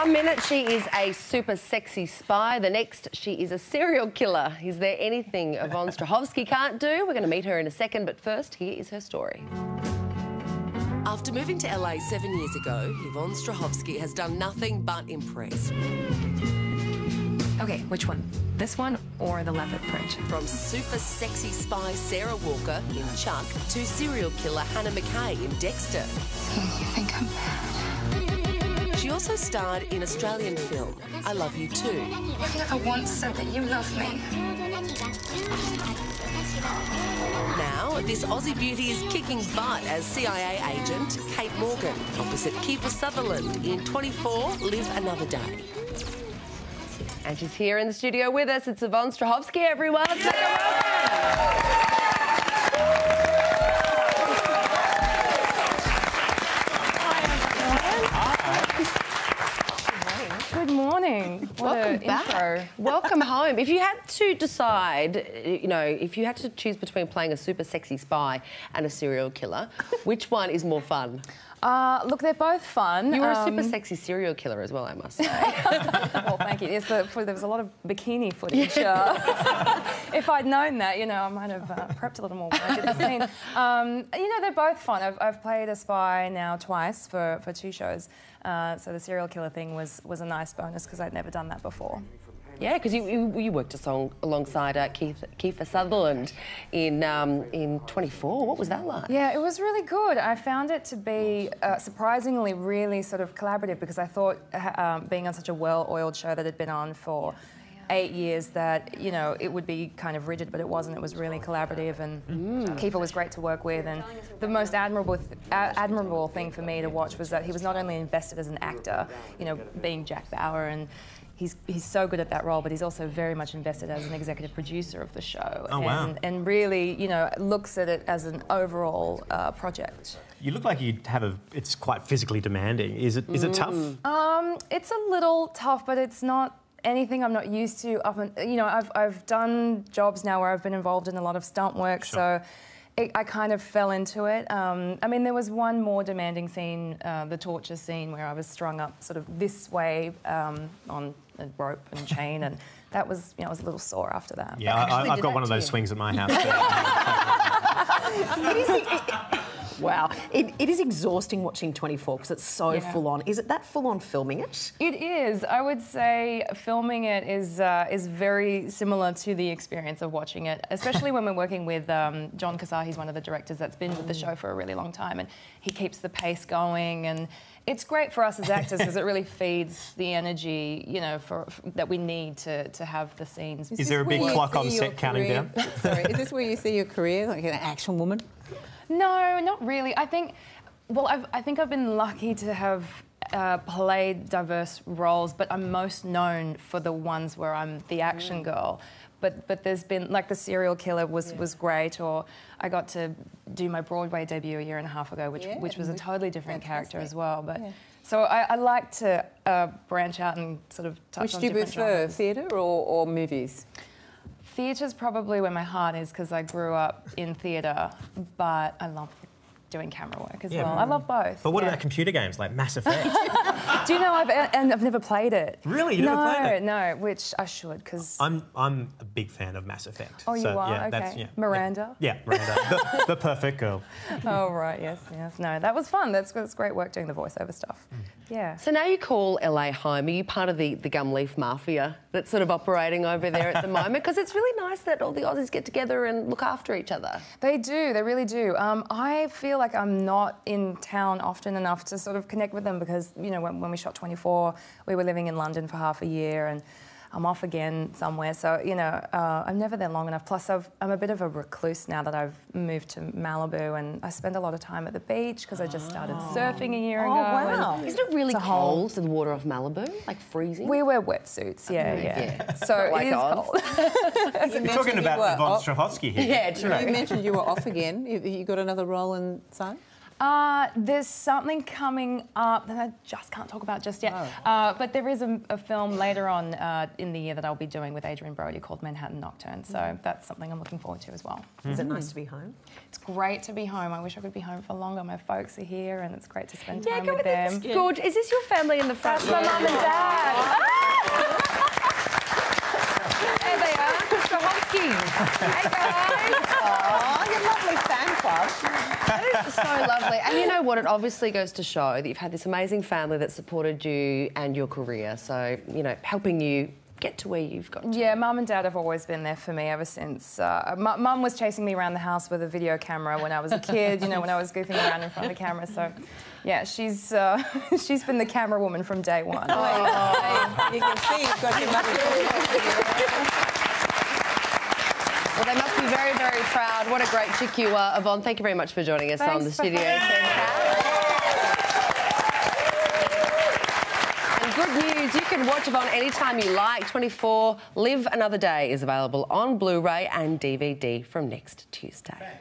1 minute, she is a super sexy spy. The next, she is a serial killer. Is there anything Yvonne Strahovski can't do? We're going to meet her in a second, but first, here is her story. After moving to LA 7 years ago, Yvonne Strahovski has done nothing but impress. Okay, which one? This one or the leopard print? From super sexy spy Sarah Walker in Chuck to serial killer Hannah McKay in Dexter. You think I'm bad? She also starred in Australian film I Love You Too. You've never once said that you love me. Now, this Aussie beauty is kicking butt as CIA agent Kate Morgan opposite Kiefer Sutherland in 24 Live Another Day. And she's here in the studio with us. It's Yvonne Strahovski, everyone. Good morning. Welcome back. Welcome home. If you had to decide, you know, if you had to choose between playing a super sexy spy and a serial killer, which one is more fun? Look, they're both fun. You were a super sexy serial killer as well, I must say. Well, thank you. Yes, there was a lot of bikini footage. If I'd known that, you know, I might have prepped a little more when I did the scene. You know, they're both fun. I've played a spy now twice for 2 shows. So the serial killer thing was a nice bonus because I'd never done that before. Yeah, because you worked alongside Kiefer Sutherland in 24. What was that like? Yeah, it was really good. I found it to be surprisingly really sort of collaborative because I thought being on such a well-oiled show that had been on for 8 years that, you know, it would be kind of rigid, but it wasn't. It was really collaborative, and Kiefer was great to work with. And the most admirable thing for me to watch was that he was not only invested as an actor, you know, being Jack Bauer, and he's so good at that role, but he's also very much invested as an executive producer of the show. Oh, wow. And really, you know, looks at it as an overall project. You look like you have it's quite physically demanding. Is it tough? It's a little tough, but it's not anything I'm not used to. You know, I've done jobs now where I've been involved in a lot of stunt work, sure. So I kind of fell into it. I mean, there was one more demanding scene, the torture scene, where I was strung up sort of this way on a rope and chain, and that was, you know, I was a little sore after that. Yeah, I've got one of those swings at my house. Wow. It is exhausting watching 24 because it's so full on. Is it that full on filming it? It is. I would say filming it is very similar to the experience of watching it, especially when we're working with John Cassar. He's one of the directors that's been with the show for a really long time, and he keeps the pace going, and it's great for us as actors because it really feeds the energy, you know, that we need to have the scenes. Is there a big clock on set counting down? Sorry, is this where you see your career, like an action woman? No, not really. I think, well, I think I've been lucky to have played diverse roles, but I'm most known for the ones where I'm the action girl. But there's been, like, the serial killer was great, or I got to do my Broadway debut a year and a half ago, which was a totally different character as well. But so I like to branch out and sort of touch on different genres. Which do you prefer, theatre or movies? Theatre's probably where my heart is because I grew up in theatre, but I love doing camera work as well. I love both. But what about computer games like Mass Effect? Do you know, I've never played it. Really? You never played it? No, which I should, because I'm a big fan of Mass Effect. Oh, you are? Yeah, okay. That's, Miranda? Yeah, Miranda. the perfect girl. Oh, right, yes. No, that was fun. That's great work doing the voiceover stuff. Yeah. So now you call LA home. Are you part of the Gumleaf Mafia that's sort of operating over there at the moment? Because it's really nice that all the Aussies get together and look after each other. They do, they really do. I feel like I'm not in town often enough to sort of connect with them because, you know, when we shot 24, we were living in London for half a year, and I'm off again somewhere. So, you know, I'm never there long enough. Plus, I'm a bit of a recluse now that I've moved to Malibu, and I spend a lot of time at the beach because I just started surfing a year ago. Wow. Isn't it really cold, the water of Malibu? Like freezing? We wear wetsuits, yeah. So like it is cold. You're talking about Yvonne Strahovski here. Yeah, true. You mentioned you were off again. You got another role in Sun? There's something coming up that I just can't talk about just yet. But there is a film later on in the year that I'll be doing with Adrian Brody called Manhattan Nocturne. So that's something I'm looking forward to as well. Is it nice to be home? It's great to be home. I wish I could be home for longer. My folks are here and it's great to spend time go with them. Good. Is this your family in the front? That's my mum and dad. There they are, Strahovski. Hey guys. Oh, your lovely fan club. That is so lovely. And you know what? It obviously goes to show that you've had this amazing family that supported you and your career. So, you know, helping you get to where you've got to. Yeah, mum and dad have always been there for me ever since. Mum was chasing me around the house with a video camera when I was a kid, you know, when I was goofing around in front of the camera. So, yeah, she's been the camera woman from day one. Oh. You can see you've got your mother. Well, they must be very, very proud. What a great chick you are, Yvonne. Thank you very much for joining us on the studio. And good news, you can watch Yvonne anytime you like. 24 Live Another Day is available on Blu-ray and DVD from next Tuesday.